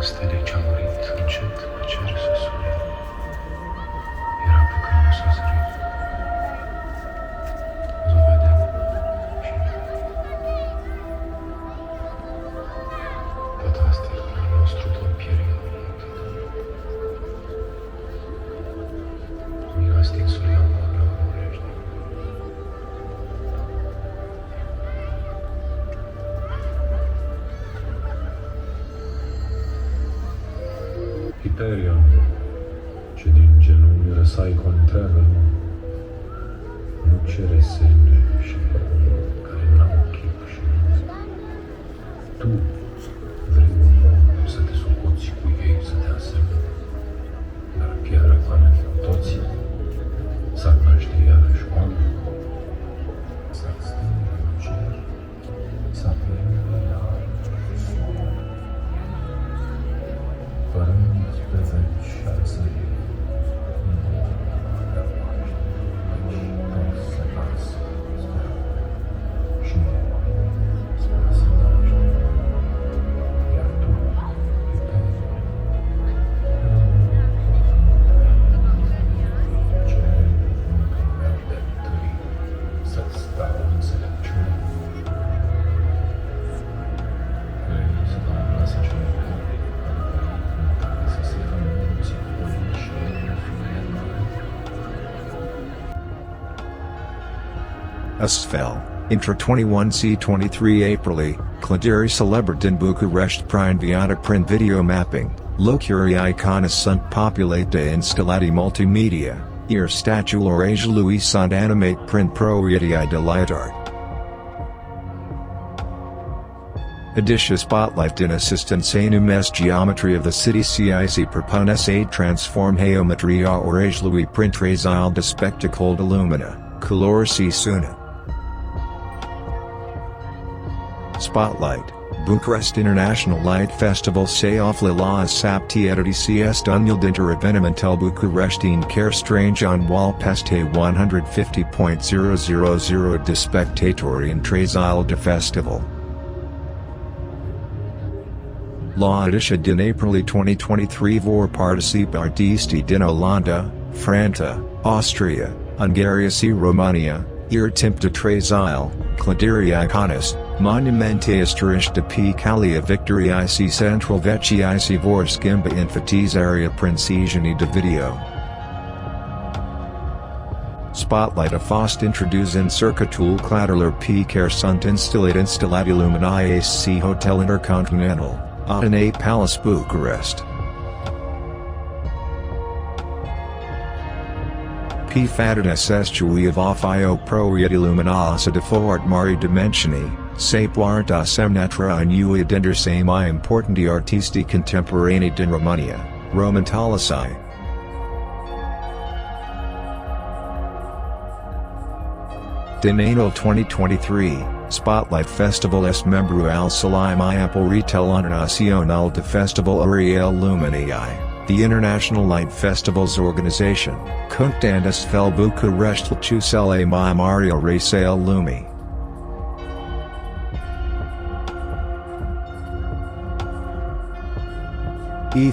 stele ce-a murit încet pe cer se suie. Era pe când nu s-a zărit. Azi o vedem și toate astea al nostru tot pieri în pământ. Mira stinsului amor la București. Hyperion, ce din genunchi răsai cu întreagă lume, nu cere semne și care n-au chip și nume. Tu vrei un om să te socoți cu ei, să te asemeni, dar piara oameni cu toții, s-ar naște iarăși oameni, s-ar stinge în cer, s-ar prinde iarăși soare. Părând pe veci ar sări, în urmă de pace, căci toți se lasă spre și spre să naște. Iar tu, Hyperion, cere cuvântul meu de întâi să-ți dau înțelepciune. Crezi că am lăsat cele Astfel, intra 21C23 Aprili, clădiri celebre din Bucharest prin viața prin video mapping, locuri icone sunt populate installati multimedia, iar statuile orageului sunt animate prin proiectii de light art. Editia Spotlight din assistance numesc geometry of the city CEC propune să transform geometria orageului printrazile de spectacol de lumina, color și sună. Spotlight, Bucharest International Light Festival se află la Saptietății unul dintre evenimental bucureștini care strange on wall peste 150.000 de spectatori în trazile de festival. La ediția din aprilie 2023 vor participa artiștii din Olanda, Franța, Austria, Hungary și Romania, iar timp de trazile, clădiri icones, monumente istorice de pe calea victoriei și central vecii și vor schimba înfățișarea prin sesiuni de video. Spotlight a fost introdus în circuitul clădirilor pe care sunt instalate luminae și Hotel Intercontinental, Odeon Palace Bucharest. P faded SSGUI of ofio proiectii luminoase de foarte mari dimensiuni, se poartă asemnătura în ui dintre cei mai importanti artiști contemporanei din Romania, Romantalasai. Din anul 2023, Spotlight Festival es membru al Salai mai ample retail internațional de Festival Ariel Luminii, the International Light Festival's organization, Cunctand Astfel București Cele mai mari resale lumii.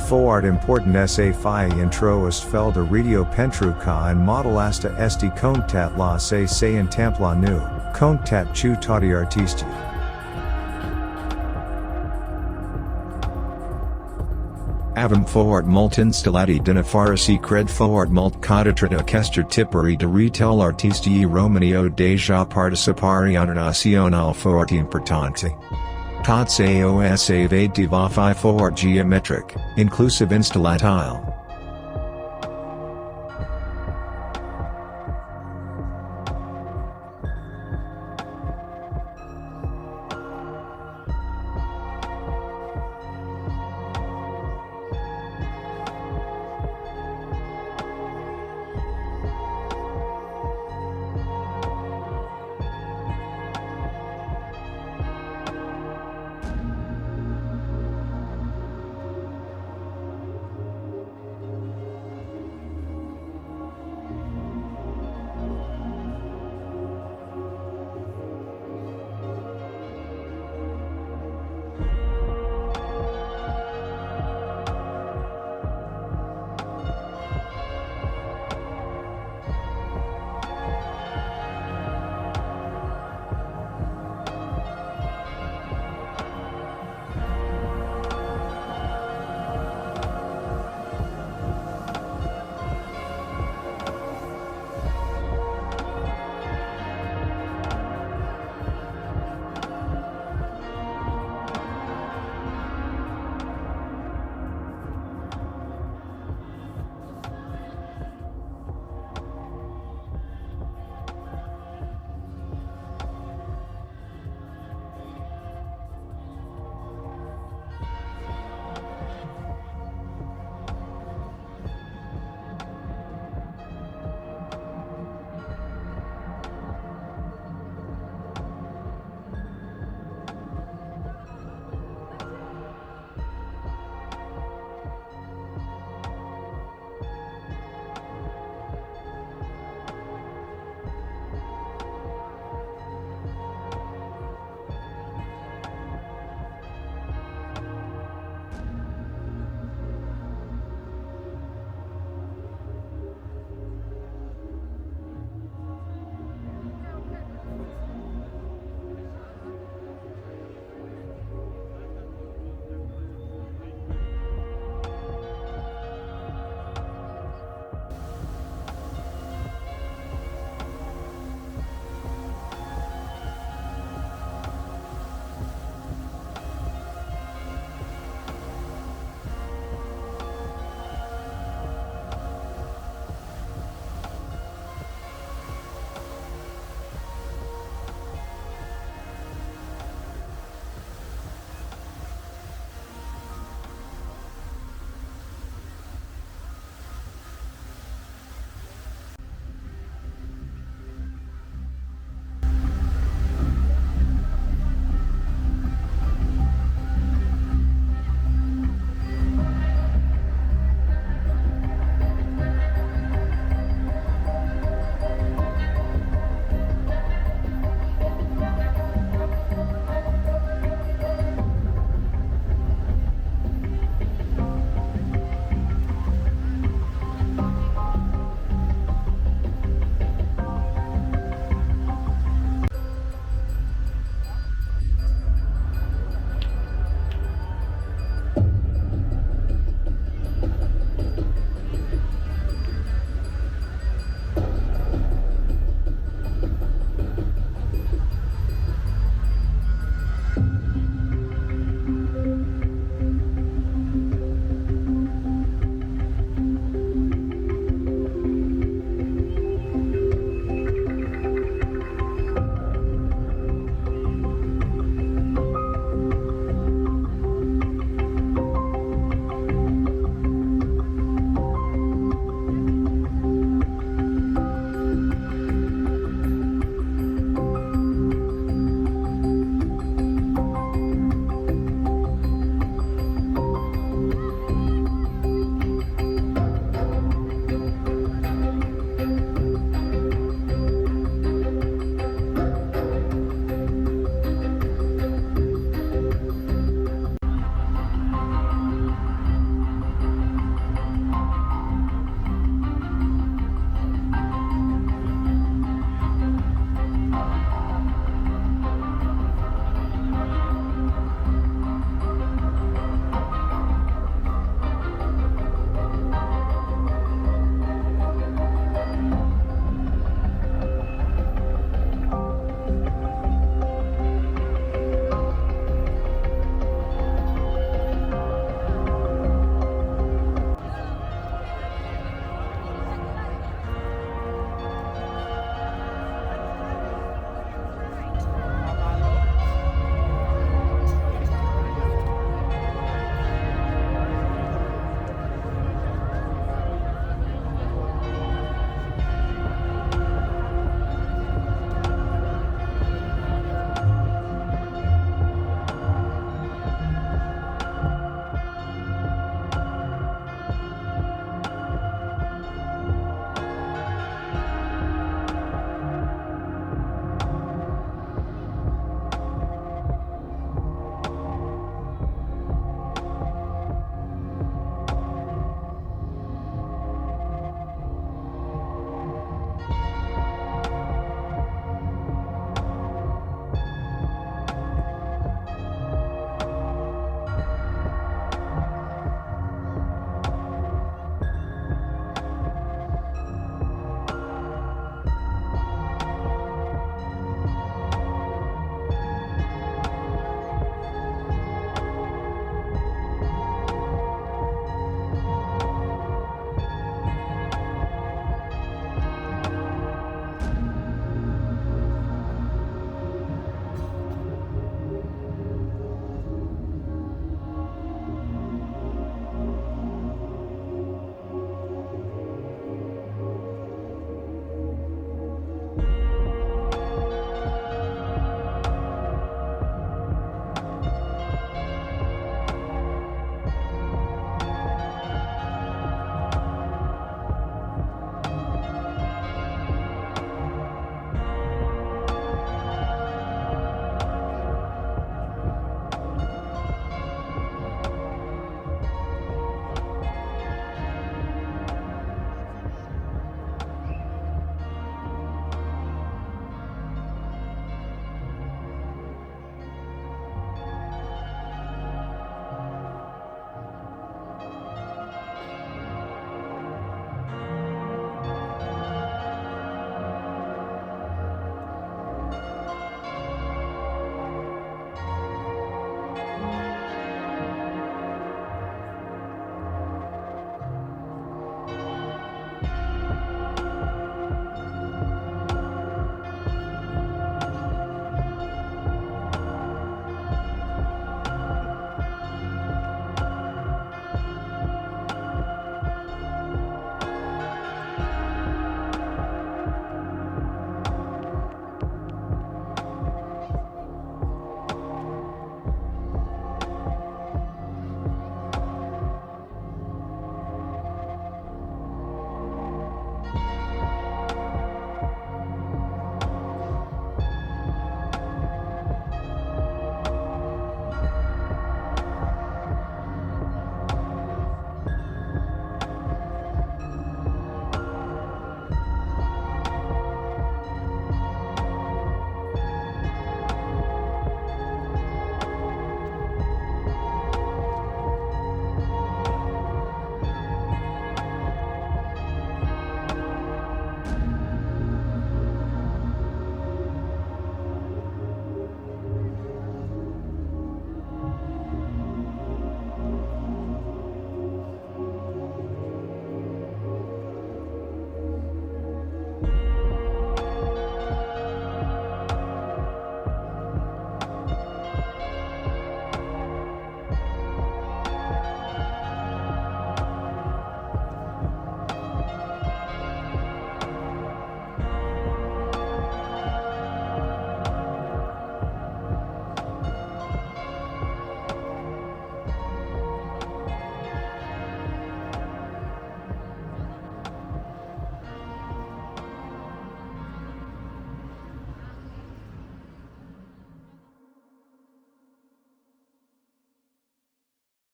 Foarte important sa fie intro astfel de radio pentru ca în model asta este contat la se întâmpla nu, contat cu toți artiștii. Avem foarte mult installati din afară și cred foarte mult că aceste tipuri de retail artiștii Românio deja participare internațional foarte importante. Tots aos avediva fi foarte geometric, inclusive installatil.